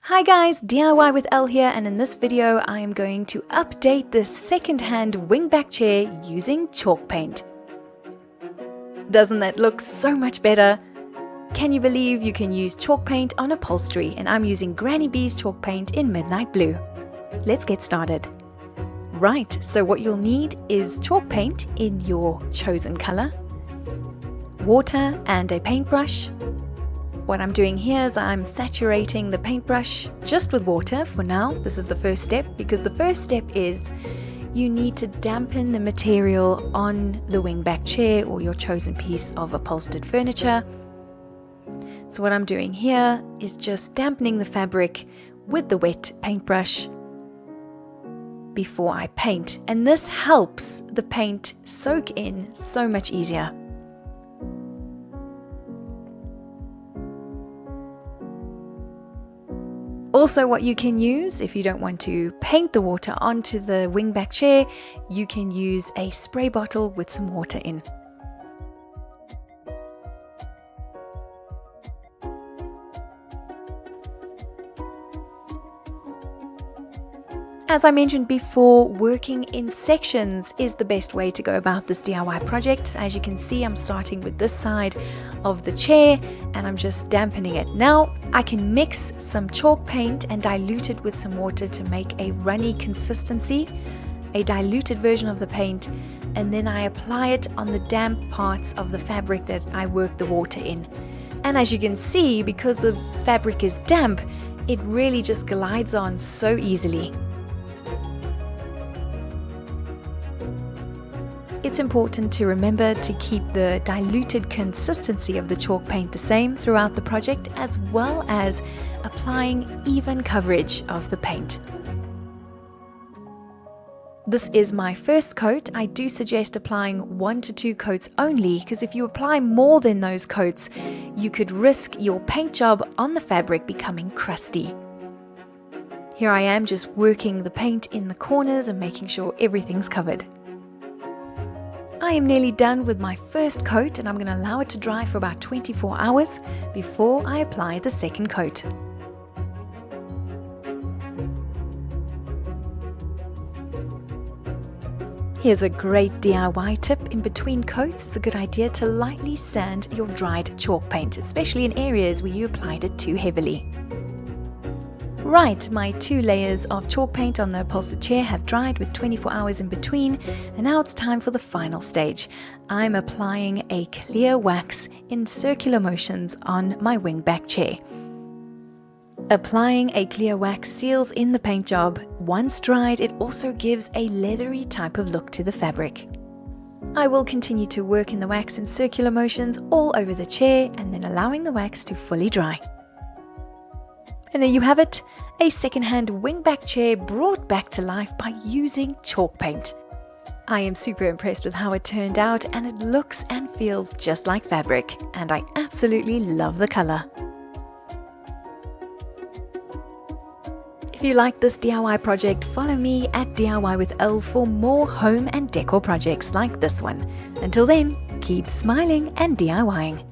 Hi guys, DIY with Elle here, and in this video I am going to update this second-hand wingback chair using chalk paint. Doesn't that look so much better? Can you believe you can use chalk paint on upholstery, and I'm using Granny B's chalk paint in Midnight Blue. Let's get started. Right, so what you'll need is chalk paint in your chosen color, water and a paintbrush. What I'm doing here is I'm saturating the paintbrush just with water for now. This is the first step, because the first step is you need to dampen the material on the wingback chair or your chosen piece of upholstered furniture. So what I'm doing here is just dampening the fabric with the wet paintbrush before I paint, and this helps the paint soak in so much easier. Also, what you can use, if you don't want to paint the water onto the wingback chair, you can use a spray bottle with some water in. As I mentioned before, working in sections is the best way to go about this DIY project. As you can see, I'm starting with this side of the chair and I'm just dampening it. Now, I can mix some chalk paint and dilute it with some water to make a runny consistency, a diluted version of the paint, and then I apply it on the damp parts of the fabric that I work the water in. And as you can see, because the fabric is damp, it really just glides on so easily. It's important to remember to keep the diluted consistency of the chalk paint the same throughout the project, as well as applying even coverage of the paint. This is my first coat. I do suggest applying 1 to 2 coats only, because if you apply more than those coats, you could risk your paint job on the fabric becoming crusty. Here I am just working the paint in the corners and making sure everything's covered. I am nearly done with my first coat, and I'm going to allow it to dry for about 24 hours before I apply the second coat. Here's a great DIY tip. In between coats, it's a good idea to lightly sand your dried chalk paint, especially in areas where you applied it too heavily. Right, my 2 layers of chalk paint on the upholstered chair have dried with 24 hours in between, and now it's time for the final stage. I'm applying a clear wax in circular motions on my wingback chair. Applying a clear wax seals in the paint job. Once dried, it also gives a leathery type of look to the fabric. I will continue to work in the wax in circular motions all over the chair, and then allowing the wax to fully dry. And there you have it, a second-hand wingback chair brought back to life by using chalk paint. I am super impressed with how it turned out, and it looks and feels just like fabric, and I absolutely love the color. If you like this DIY project, follow me at DIY with Elle for more home and decor projects like this one. Until then, keep smiling and DIYing.